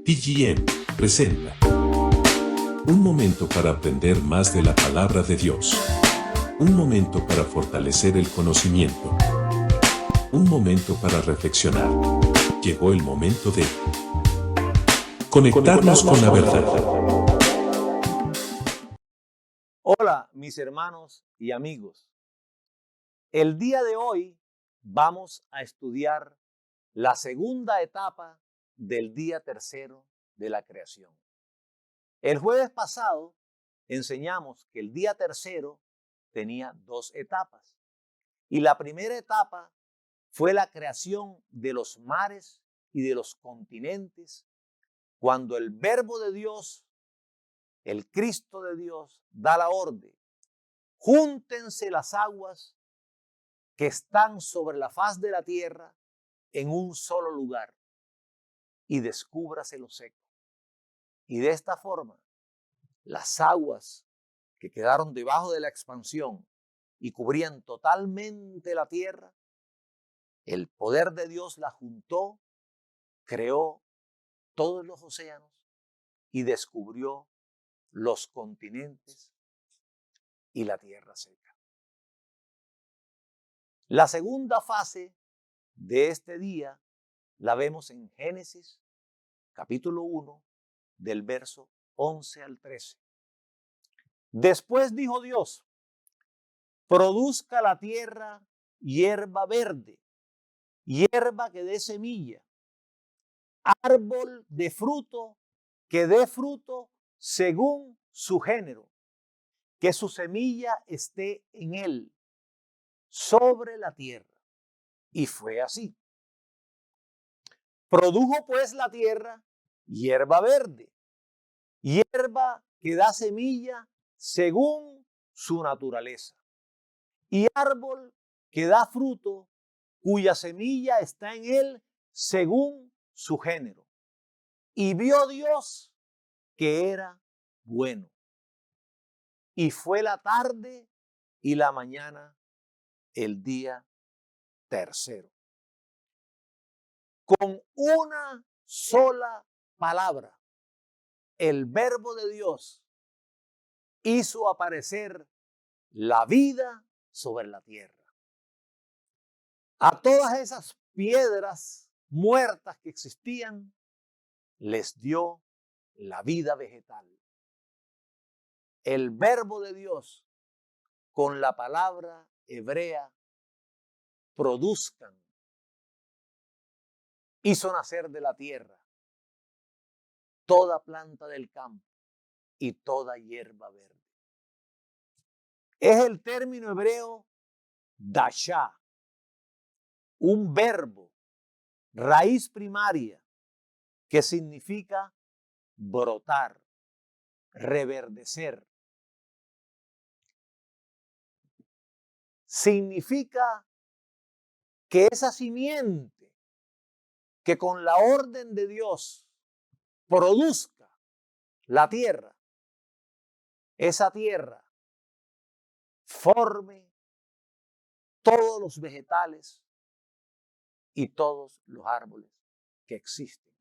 PGM presenta un momento para aprender más de la palabra de Dios. Un momento para fortalecer el conocimiento. Un momento para reflexionar. Llegó el momento de conectarnos con la verdad. Hola, mis hermanos y amigos. El día de hoy vamos a estudiar la segunda etapa del día tercero de la creación. El jueves pasado enseñamos que el día tercero tenía dos etapas. Y la primera etapa fue la creación de los mares y de los continentes, cuando el Verbo de Dios, el Cristo de Dios, da la orden: júntense las aguas que están sobre la faz de la tierra en un solo lugar y descúbrase lo seco. Y de esta forma, las aguas que quedaron debajo de la expansión y cubrían totalmente la tierra, el poder de Dios la juntó, creó todos los océanos y descubrió los continentes y la tierra seca. La segunda fase de este día la vemos en Génesis, capítulo 1, del verso 11 al 13. Después dijo Dios: produzca la tierra hierba verde, hierba que dé semilla, árbol de fruto que dé fruto según su género, que su semilla esté en él, sobre la tierra. Y fue así. Produjo pues la tierra hierba verde, hierba que da semilla según su naturaleza, y árbol que da fruto cuya semilla está en él según su género. Y vio Dios que era bueno. Y fue la tarde y la mañana el día tercero. Con una sola palabra, el Verbo de Dios hizo aparecer la vida sobre la tierra. A todas esas piedras muertas que existían, les dio la vida vegetal. El Verbo de Dios, con la palabra hebrea produzcan, hizo nacer de la tierra toda planta del campo y toda hierba verde. Es el término hebreo dashá, un verbo, raíz primaria, que significa brotar, reverdecer. Significa que esa simiente que con la orden de Dios produzca la tierra, esa tierra forme todos los vegetales y todos los árboles que existen.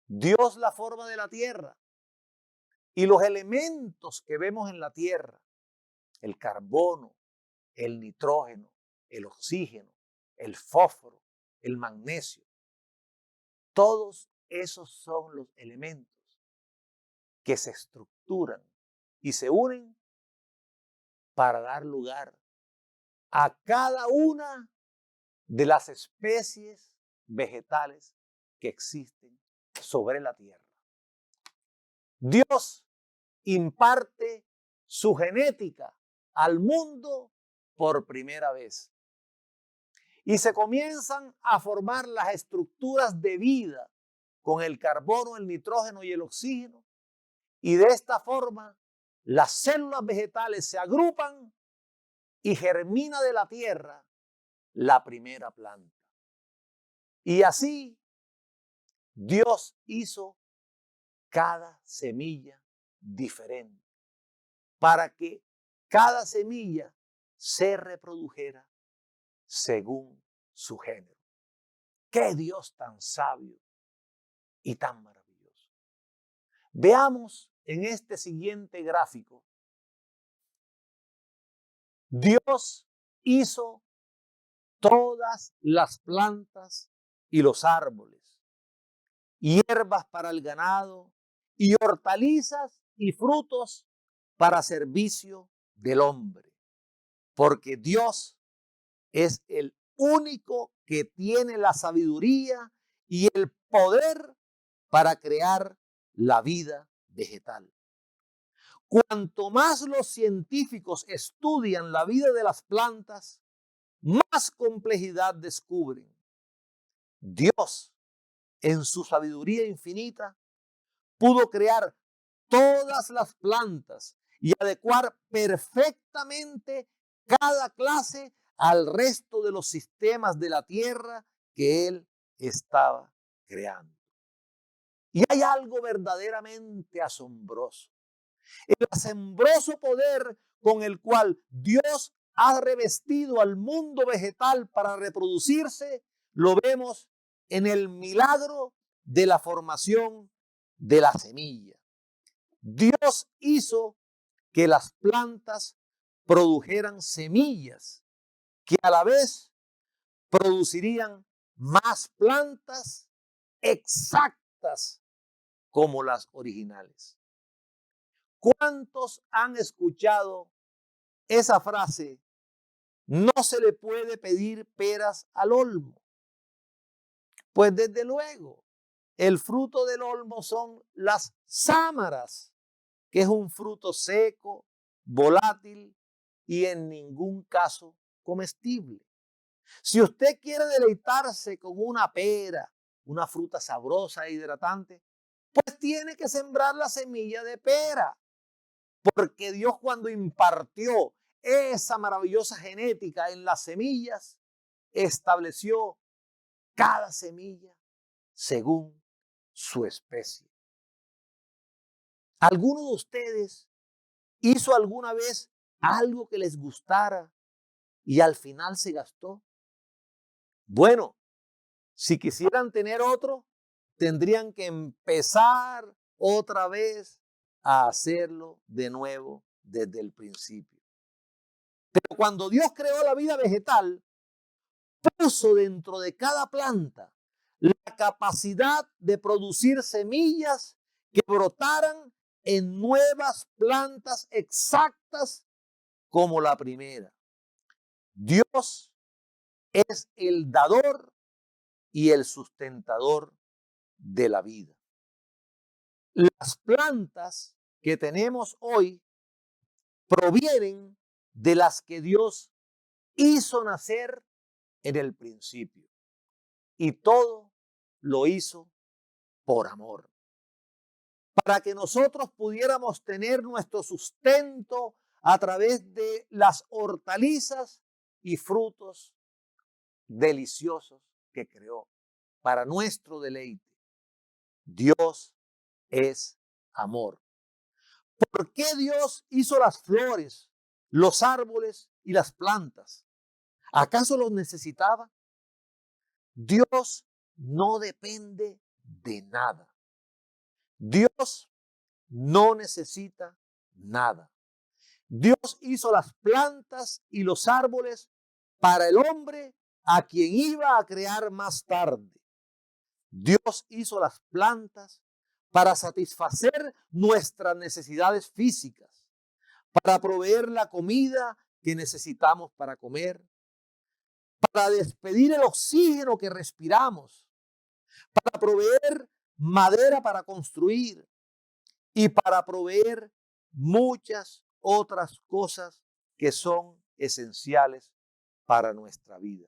Dios la forma de la tierra y los elementos que vemos en la tierra, el carbono, el nitrógeno, el oxígeno, el fósforo, el magnesio, todos esos son los elementos que se estructuran y se unen para dar lugar a cada una de las especies vegetales que existen sobre la tierra. Dios imparte su genética al mundo por primera vez. Y se comienzan a formar las estructuras de vida con el carbono, el nitrógeno y el oxígeno. Y de esta forma, las células vegetales se agrupan y germina de la tierra la primera planta. Y así, Dios hizo cada semilla diferente para que cada semilla se reprodujera según su género. ¡Qué Dios tan sabio! y tan maravilloso. Veamos en este siguiente gráfico. Dios hizo todas las plantas y los árboles, hierbas para el ganado y hortalizas y frutos para servicio del hombre, porque Dios es el único que tiene la sabiduría y el poder para crear la vida vegetal. Cuanto más los científicos estudian la vida de las plantas, más complejidad descubren. Dios, en su sabiduría infinita, pudo crear todas las plantas y adecuar perfectamente cada clase al resto de los sistemas de la tierra que Él estaba creando. Y hay algo verdaderamente asombroso. El asombroso poder con el cual Dios ha revestido al mundo vegetal para reproducirse, lo vemos en el milagro de la formación de la semilla. Dios hizo que las plantas produjeran semillas que a la vez producirían más plantas exactas como las originales. ¿Cuántos han escuchado esa frase? No se le puede pedir peras al olmo. Pues desde luego, el fruto del olmo son las sámaras, que es un fruto seco, volátil y en ningún caso comestible. Si usted quiere deleitarse con una pera, una fruta sabrosa e hidratante, pues tiene que sembrar la semilla de pera. Porque Dios, cuando impartió esa maravillosa genética en las semillas, estableció cada semilla según su especie. ¿Alguno de ustedes hizo alguna vez algo que les gustara y al final se gastó? Bueno, si quisieran tener otro, tendrían que empezar otra vez a hacerlo de nuevo desde el principio. Pero cuando Dios creó la vida vegetal, puso dentro de cada planta la capacidad de producir semillas que brotaran en nuevas plantas exactas como la primera. Dios es el dador y el sustentador de la vida. Las plantas que tenemos hoy provienen de las que Dios hizo nacer en el principio. Y todo lo hizo por amor. Para que nosotros pudiéramos tener nuestro sustento a través de las hortalizas y frutos deliciosos que creó para nuestro deleite. Dios es amor. ¿Por qué Dios hizo las flores, los árboles y las plantas? ¿Acaso los necesitaba? Dios no depende de nada. Dios no necesita nada. Dios hizo las plantas y los árboles para el hombre a quien iba a crear más tarde. Dios hizo las plantas para satisfacer nuestras necesidades físicas, para proveer la comida que necesitamos para comer, para despedir el oxígeno que respiramos, para proveer madera para construir y para proveer muchas otras cosas que son esenciales para nuestra vida.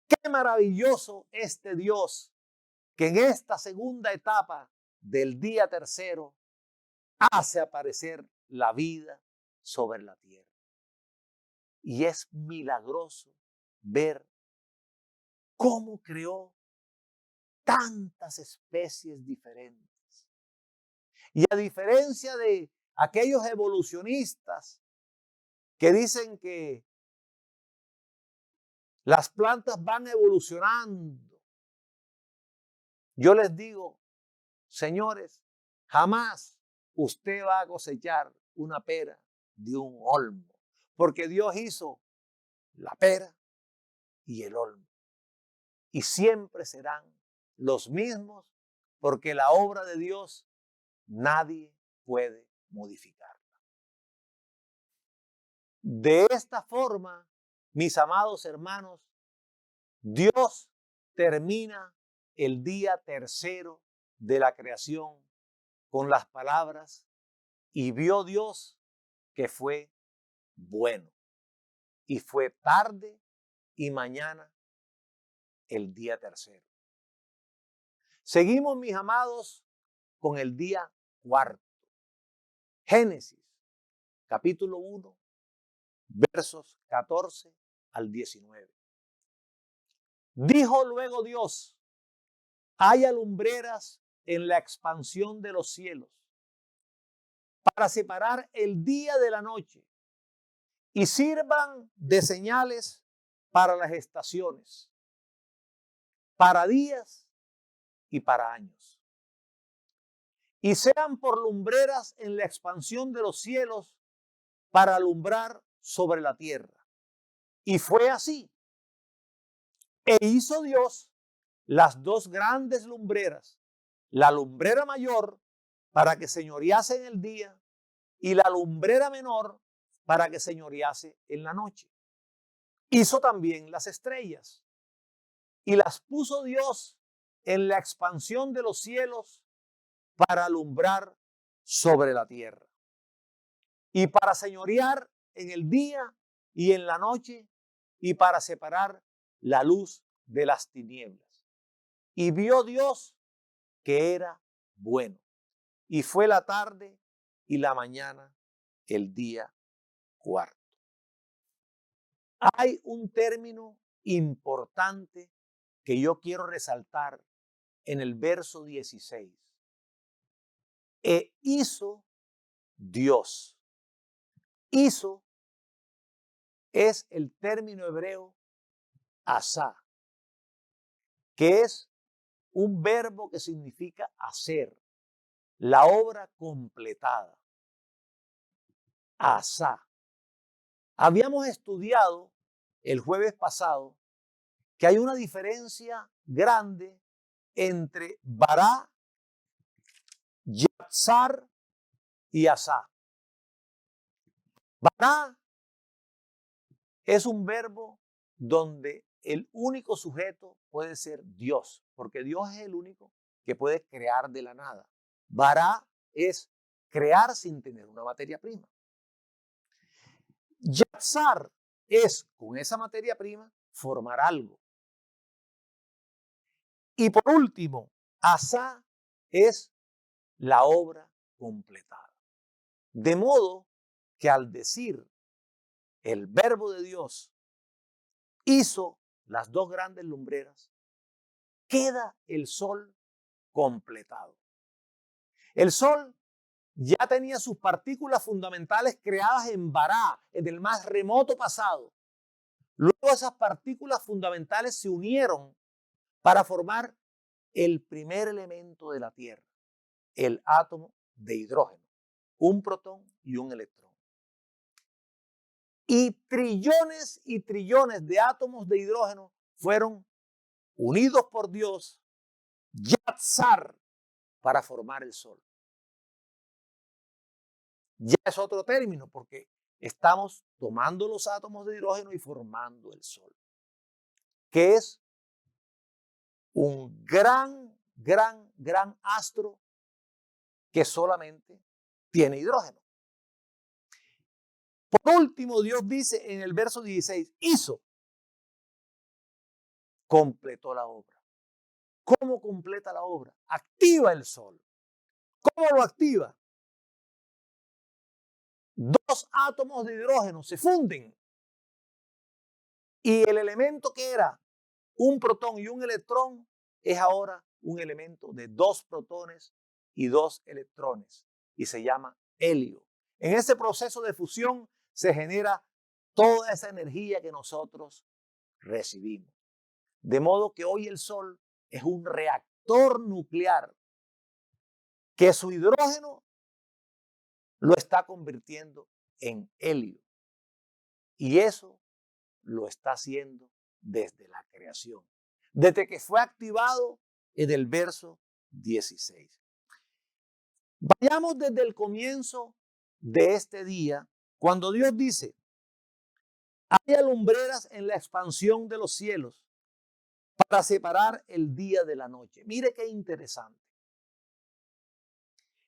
Qué maravilloso este Dios que en esta segunda etapa del día tercero hace aparecer la vida sobre la tierra. Y es milagroso ver cómo creó tantas especies diferentes. Y a diferencia de aquellos evolucionistas que dicen que las plantas van evolucionando Yo les digo, señores, jamás usted va a cosechar una pera de un olmo, porque Dios hizo la pera y el olmo. Y siempre serán los mismos, porque la obra de Dios nadie puede modificarla. De esta forma, mis amados hermanos, Dios termina el día tercero de la creación con las palabras: y vio Dios que fue bueno. Y fue tarde y mañana el día tercero. Seguimos, mis amados, con el día cuarto. Génesis, capítulo 1, versos 14 al 19. Dijo luego Dios: haya lumbreras en la expansión de los cielos para separar el día de la noche y sirvan de señales para las estaciones, para días y para años. Y sean por lumbreras en la expansión de los cielos para alumbrar sobre la tierra. Y fue así. E hizo Dios las dos grandes lumbreras, la lumbrera mayor para que señorease en el día y la lumbrera menor para que señorease en la noche. Hizo también las estrellas y las puso Dios en la expansión de los cielos para alumbrar sobre la tierra y para señorear en el día y en la noche y para separar la luz de las tinieblas. Y vio Dios que era bueno. Y fue la tarde y la mañana el día cuarto. Hay un término importante que yo quiero resaltar en el verso 16. E hizo Dios. Hizo es el término hebreo asá, que es un verbo que significa hacer, la obra completada. Asá. Habíamos estudiado el jueves pasado que hay una diferencia grande entre bará, yatzar y asá. Bará es un verbo donde el único sujeto puede ser Dios, porque Dios es el único que puede crear de la nada. Bará es crear sin tener una materia prima. Yatzar es, con esa materia prima, formar algo. Y por último, asá es la obra completada. De modo que al decir el verbo de Dios hizo las dos grandes lumbreras, queda el sol completado. El sol ya tenía sus partículas fundamentales creadas en Bará, en el más remoto pasado. Luego esas partículas fundamentales se unieron para formar el primer elemento de la Tierra, el átomo de hidrógeno, un protón y un electrón. Y trillones de átomos de hidrógeno fueron unidos por Dios, yatzar, para formar el sol. Ya es otro término porque estamos tomando los átomos de hidrógeno y formando el sol, que es un gran astro que solamente tiene hidrógeno. Por último, Dios dice en el verso 16, hizo, completó la obra. ¿Cómo completa la obra? Activa el sol. ¿Cómo lo activa? Dos átomos de hidrógeno se funden y el elemento que era un protón y un electrón es ahora un elemento de dos protones y dos electrones y se llama helio. En ese proceso de fusión se genera toda esa energía que nosotros recibimos. De modo que hoy el sol es un reactor reactor nuclear que su hidrógeno lo está convirtiendo en helio. Y eso lo está haciendo desde la creación, desde que fue activado en el verso 16. Vayamos desde el comienzo de este día, cuando Dios dice, hay lumbreras en la expansión de los cielos para separar el día de la noche. Mire qué interesante.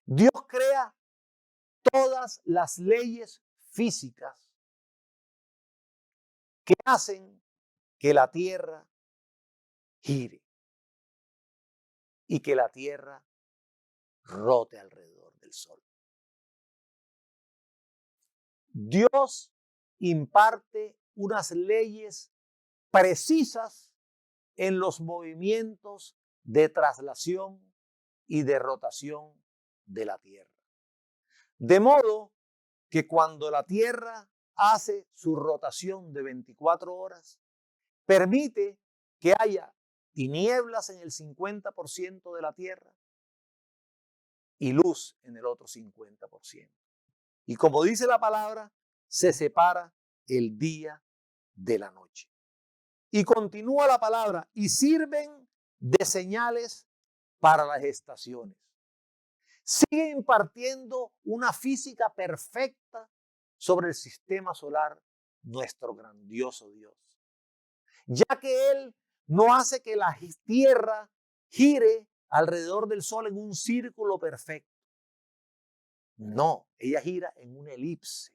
Dios crea todas las leyes físicas que hacen que la tierra gire y que la tierra rote alrededor del sol. Dios imparte unas leyes precisas en los movimientos de traslación y de rotación de la tierra. De modo que cuando la tierra hace su rotación de 24 horas, permite que haya tinieblas en el 50% de la tierra y luz en el otro 50%. Y como dice la palabra, se separa el día de la noche. Y continúa la palabra, y sirven de señales para las estaciones. Sigue impartiendo una física perfecta sobre el sistema solar, nuestro grandioso Dios. Ya que Él no hace que la tierra gire alrededor del sol en un círculo perfecto. No, ella gira en una elipse.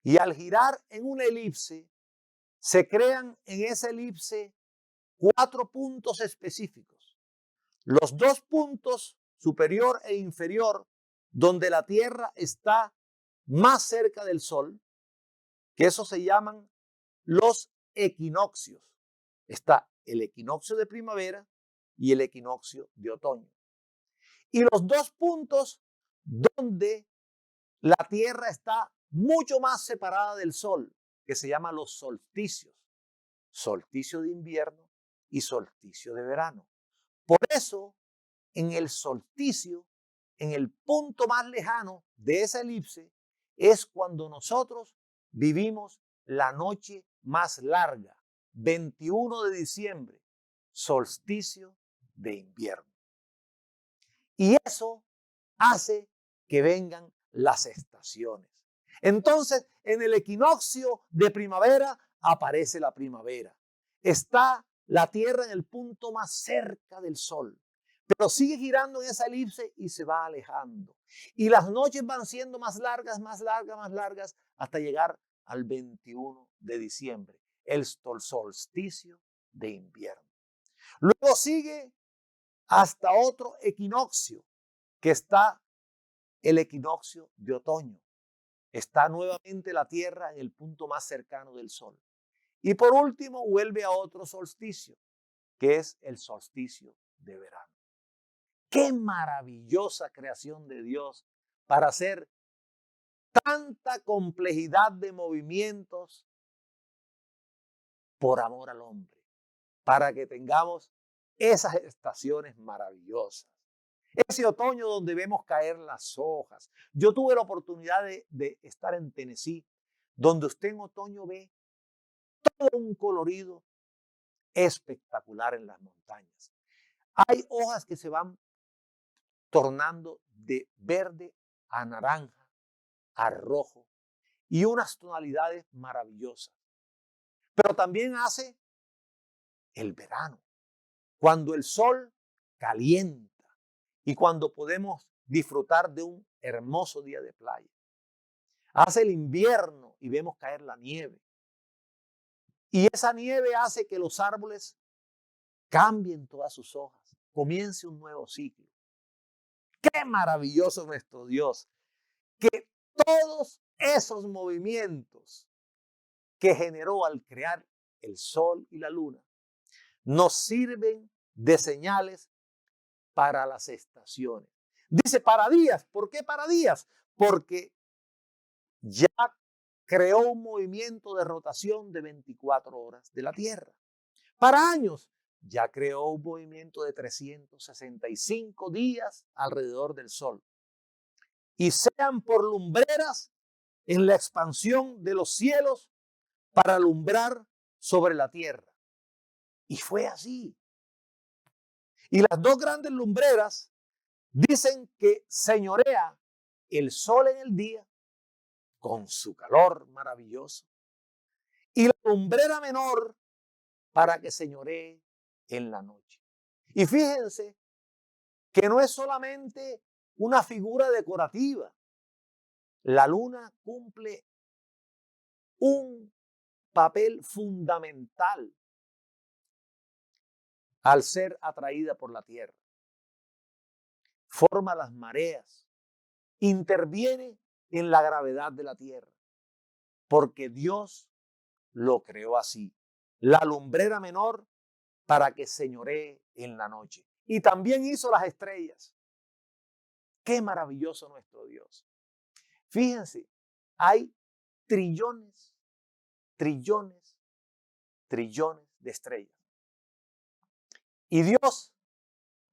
Y al girar en una elipse, se crean en esa elipse 4 puntos específicos. Los 2 puntos superior e inferior, donde la Tierra está más cerca del Sol, que eso se llaman los equinoccios. Está el equinoccio de primavera y el equinoccio de otoño. Y los 2 puntos donde la Tierra está mucho más separada del Sol, que se llaman los solsticios. Solsticio de invierno y solsticio de verano. Por eso, en el solsticio, en el punto más lejano de esa elipse, es cuando nosotros vivimos la noche más larga, 21 de diciembre, solsticio de invierno. Y eso hace que vengan las estaciones. Entonces, en el equinoccio de primavera aparece la primavera. Está la Tierra en el punto más cerca del Sol, pero sigue girando en esa elipse y se va alejando. Y las noches van siendo más largas, más largas, más largas, hasta llegar al 21 de diciembre, el solsticio de invierno. Luego sigue hasta otro equinoccio, que está el equinoccio de otoño. Está nuevamente la Tierra en el punto más cercano del Sol. Y por último vuelve a otro solsticio, que es el solsticio de verano. ¡Qué maravillosa creación de Dios para hacer tanta complejidad de movimientos por amor al hombre! Para que tengamos esas estaciones maravillosas. Ese otoño donde vemos caer las hojas. Yo tuve la oportunidad de estar en Tennessee, donde usted en otoño ve todo un colorido espectacular en las montañas. Hay hojas que se van tornando de verde a naranja, a rojo, y unas tonalidades maravillosas. Pero también hace el verano, cuando el sol calienta y cuando podemos disfrutar de un hermoso día de playa. Hace el invierno y vemos caer la nieve. Y esa nieve hace que los árboles cambien todas sus hojas, comience un nuevo ciclo. ¡Qué maravilloso nuestro Dios! Que todos esos movimientos que generó al crear el sol y la luna nos sirven de señales para las estaciones. Dice para días. ¿Por qué para días? Porque ya creó un movimiento de rotación de 24 horas de la Tierra. Para años, ya creó un movimiento de 365 días alrededor del Sol. Y sean por lumbreras en la expansión de los cielos para alumbrar sobre la tierra. Y fue así. Y las dos grandes lumbreras dicen que señorea el sol en el día con su calor maravilloso y la lumbrera menor para que señoree en la noche. Y fíjense que no es solamente una figura decorativa. La luna cumple un papel fundamental al ser atraída por la tierra. Forma las mareas, interviene en la gravedad de la tierra, porque Dios lo creó así. La lumbrera menor para que señoree en la noche. Y también hizo las estrellas. Qué maravilloso nuestro Dios. Fíjense, hay trillones, trillones, trillones de estrellas. Y Dios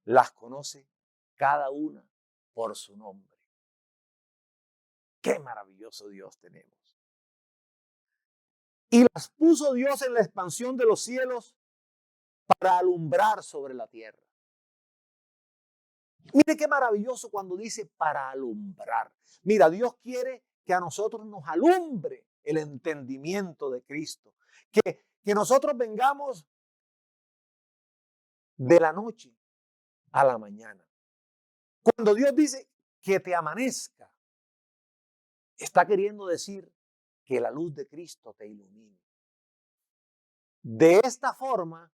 las conoce cada una por su nombre. Qué maravilloso Dios tenemos. Y las puso Dios en la expansión de los cielos para alumbrar sobre la tierra. Mire qué maravilloso cuando dice para alumbrar. Mira, Dios quiere que a nosotros nos alumbre el entendimiento de Cristo. Que nosotros vengamos de la noche a la mañana. Cuando Dios dice que te amanezca, está queriendo decir que la luz de Cristo te ilumine. De esta forma,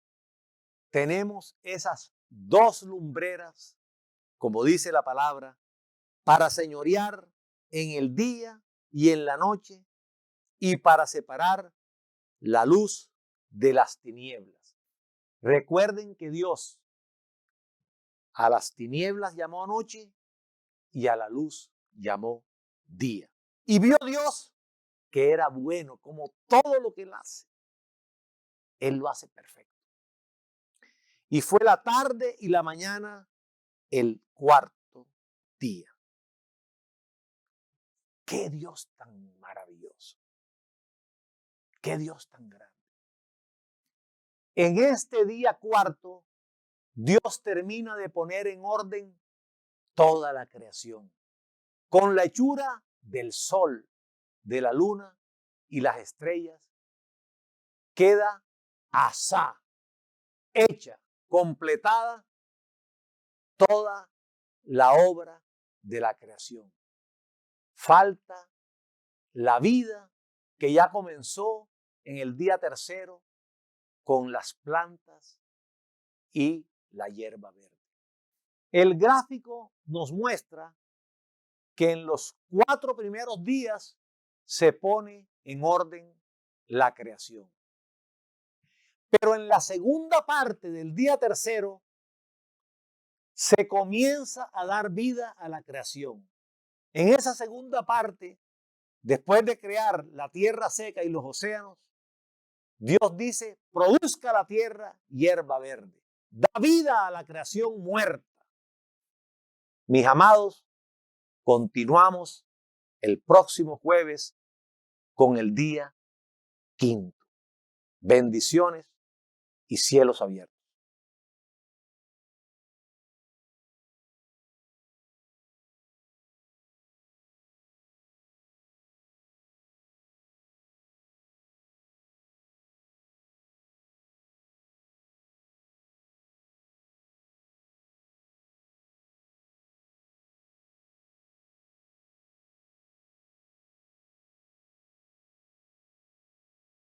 tenemos esas dos lumbreras, como dice la palabra, para señorear en el día y en la noche y para separar la luz de las tinieblas. Recuerden que Dios a las tinieblas llamó noche y a la luz llamó día. Y vio Dios que era bueno, como todo lo que Él hace. Él lo hace perfecto. Y fue la tarde y la mañana el cuarto día. ¡Qué Dios tan maravilloso! ¡Qué Dios tan grande! En este día cuarto, Dios termina de poner en orden toda la creación, con la hechura del sol, de la luna y las estrellas. Queda asá, hecha, completada toda la obra de la creación. Falta la vida que ya comenzó en el día tercero con las plantas y la hierba verde. El gráfico nos muestra que en los 4 primeros días se pone en orden la creación. Pero en la segunda parte del día tercero se comienza a dar vida a la creación. En esa segunda parte, después de crear la tierra seca y los océanos, Dios dice, produzca la tierra hierba verde. Da vida a la creación muerta. Mis amados, continuamos el próximo jueves con el día quinto. Bendiciones y cielos abiertos.